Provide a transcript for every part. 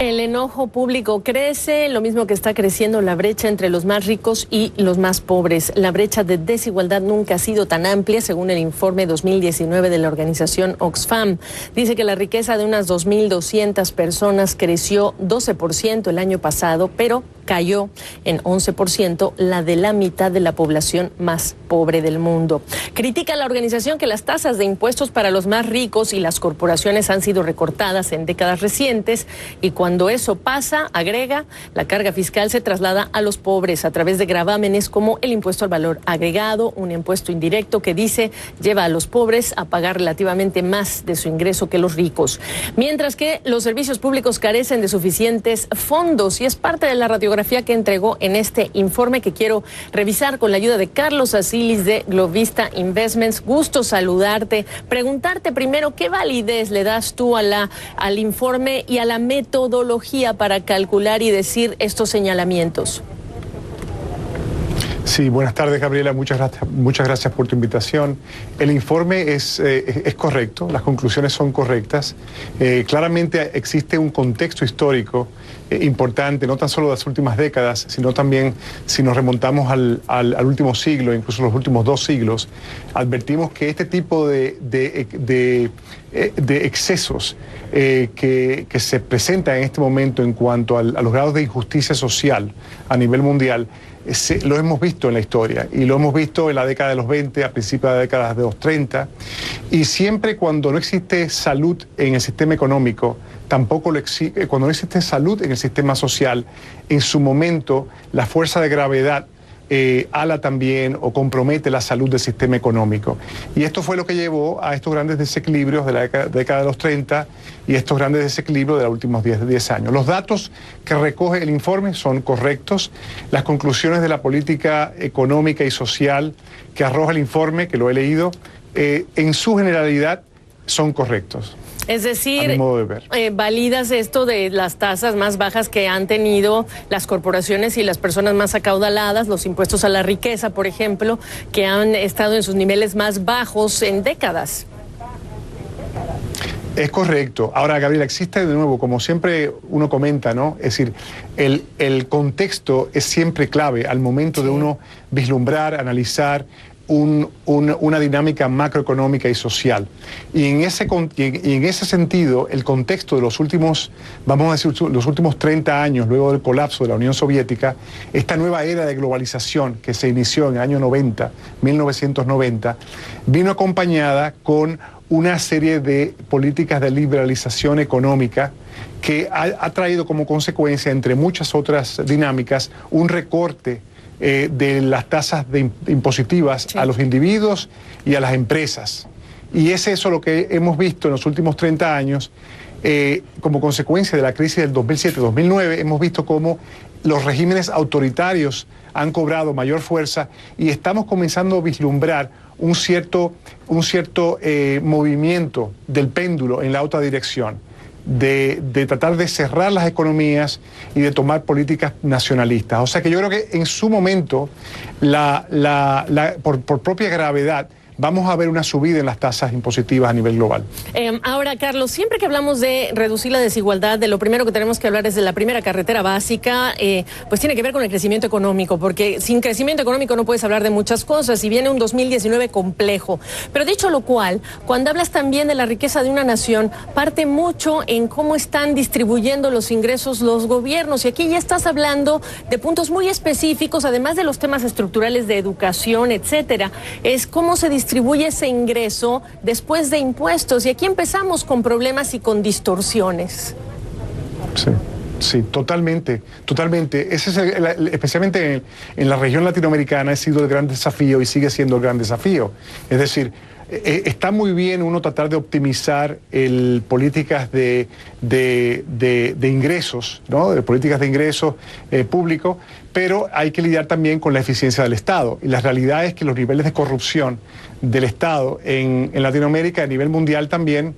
El enojo público crece, lo mismo que está creciendo la brecha entre los más ricos y los más pobres. La brecha de desigualdad nunca ha sido tan amplia, según el informe 2019 de la organización Oxfam. Dice que la riqueza de unas 2.200 personas creció 12% el año pasado, pero cayó en 11% la de la mitad de la población más pobre del mundo. Critica la organización que las tasas de impuestos para los más ricos y las corporaciones han sido recortadas en décadas recientes y cuando eso pasa, agrega, la carga fiscal se traslada a los pobres a través de gravámenes como el impuesto al valor agregado, un impuesto indirecto que dice lleva a los pobres a pagar relativamente más de su ingreso que los ricos. Mientras que los servicios públicos carecen de suficientes fondos y es parte de la radiografía que entregó en este informe que quiero revisar con la ayuda de Carlos Asilis de Globista Investments. Gusto saludarte. Preguntarte primero, ¿qué validez le das tú al informe y a la metodología para calcular y decir estos señalamientos? Sí, buenas tardes, Gabriela. Muchas gracias por tu invitación. El informe es correcto, las conclusiones son correctas. Claramente existe un contexto histórico importante, no tan solo de las últimas décadas, sino también si nos remontamos al último siglo, incluso los últimos 2 siglos, advertimos que este tipo de excesos que se presentan en este momento en cuanto a los grados de injusticia social a nivel mundial, lo hemos visto en la historia y lo hemos visto en la década de los 20, a principios de la década de los 30, y siempre cuando no existe salud en el sistema económico, cuando no existe salud en el sistema social, en su momento la fuerza de gravedad ala también o compromete la salud del sistema económico. Y esto fue lo que llevó a estos grandes desequilibrios de la década de los 30 y estos grandes desequilibrios de los últimos 10 años. Los datos que recoge el informe son correctos. Las conclusiones de la política económica y social que arroja el informe, que lo he leído, en su generalidad son correctos. Es decir, a mi modo de ver. ¿Validas esto de las tasas más bajas que han tenido las corporaciones y las personas más acaudaladas, los impuestos a la riqueza, por ejemplo, que han estado en sus niveles más bajos en décadas? Es correcto. Ahora, Gabriela, existe de nuevo, como siempre uno comenta, ¿no? Es decir, el contexto es siempre clave al momento de uno vislumbrar, analizar una dinámica macroeconómica y social. Y en ese sentido, el contexto de los últimos, vamos a decir, los últimos 30 años, luego del colapso de la Unión Soviética, esta nueva era de globalización que se inició en el año 1990, vino acompañada con una serie de políticas de liberalización económica que ha traído como consecuencia, entre muchas otras dinámicas, un recorte de las tasas impositivas a los individuos y a las empresas. Y es eso lo que hemos visto en los últimos 30 años, como consecuencia de la crisis del 2007-2009, hemos visto cómo los regímenes autoritarios han cobrado mayor fuerza y estamos comenzando a vislumbrar un cierto movimiento del péndulo en la otra dirección. De tratar de cerrar las economías y de tomar políticas nacionalistas. O sea que yo creo que en su momento, por propia gravedad, vamos a ver una subida en las tasas impositivas a nivel global. Ahora, Carlos, siempre que hablamos de reducir la desigualdad, de lo primero que tenemos que hablar es de la primera carretera básica, pues tiene que ver con el crecimiento económico, porque sin crecimiento económico no puedes hablar de muchas cosas y viene un 2019 complejo. Pero dicho lo cual, cuando hablas también de la riqueza de una nación, parte mucho en cómo están distribuyendo los ingresos los gobiernos. Y aquí ya estás hablando de puntos muy específicos, además de los temas estructurales de educación, etcétera. Es cómo se distribuye ese ingreso después de impuestos y aquí empezamos con problemas y con distorsiones. Sí, totalmente. Ese es especialmente en la región latinoamericana ha sido el gran desafío y sigue siendo el gran desafío. Es decir, está muy bien uno tratar de optimizar políticas de ingresos, ¿no? De políticas de ingresos públicos, pero hay que lidiar también con la eficiencia del Estado. Y la realidad es que los niveles de corrupción del Estado en Latinoamérica, a nivel mundial también,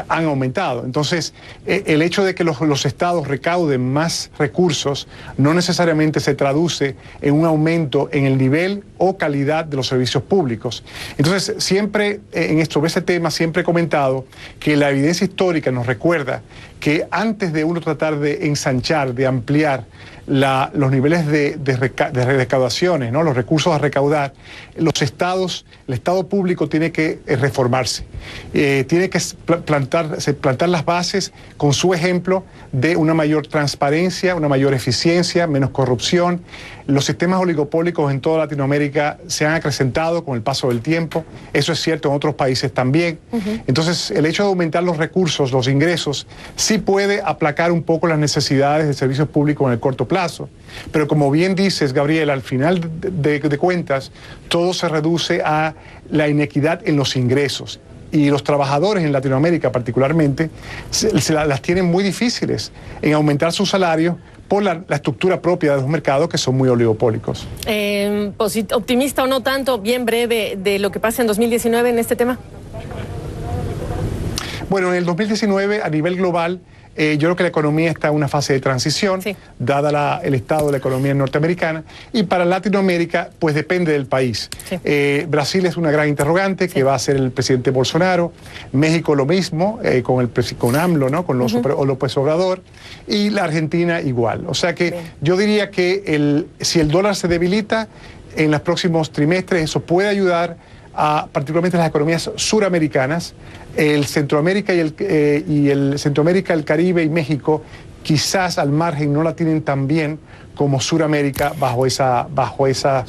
han aumentado. Entonces, el hecho de que los estados recauden más recursos no necesariamente se traduce en un aumento en el nivel o calidad de los servicios públicos. Entonces, siempre sobre ese tema, siempre he comentado que la evidencia histórica nos recuerda que antes de uno tratar de ensanchar, de ampliar los niveles de recaudaciones, ¿no?, los recursos a recaudar, el Estado público tiene que reformarse, tiene que plantar las bases con su ejemplo de una mayor transparencia, una mayor eficiencia, menos corrupción. Los sistemas oligopólicos en toda Latinoamérica se han acrecentado con el paso del tiempo, eso es cierto en otros países también. Entonces, el hecho de aumentar los recursos, los ingresos, sí puede aplacar un poco las necesidades de servicios públicos en el corto plazo. Pero como bien dices, Gabriel, al final de cuentas, todo se reduce a la inequidad en los ingresos. Y los trabajadores en Latinoamérica particularmente las tienen muy difíciles en aumentar sus salarios por la estructura propia de los mercados que son muy oligopólicos. ¿Optimista o no tanto, bien breve, de lo que pasa en 2019 en este tema? Bueno, en el 2019 a nivel global, yo creo que la economía está en una fase de transición, sí, dada el estado de la economía norteamericana, y para Latinoamérica, pues depende del país. Sí. Brasil es una gran interrogante, sí, que va a ser el presidente Bolsonaro, México lo mismo, con AMLO, ¿no?, con López Obrador, y la Argentina igual. O sea que yo diría que si el dólar se debilita en los próximos trimestres, eso puede ayudar particularmente las economías suramericanas. El Centroamérica el Caribe y México quizás al margen no la tienen tan bien como Suramérica bajo esa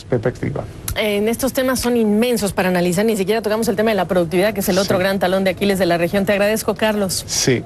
perspectiva. En estos temas son inmensos para analizar, ni siquiera tocamos el tema de la productividad, que es el otro gran talón de Aquiles de la región. Te agradezco, Carlos. Sí.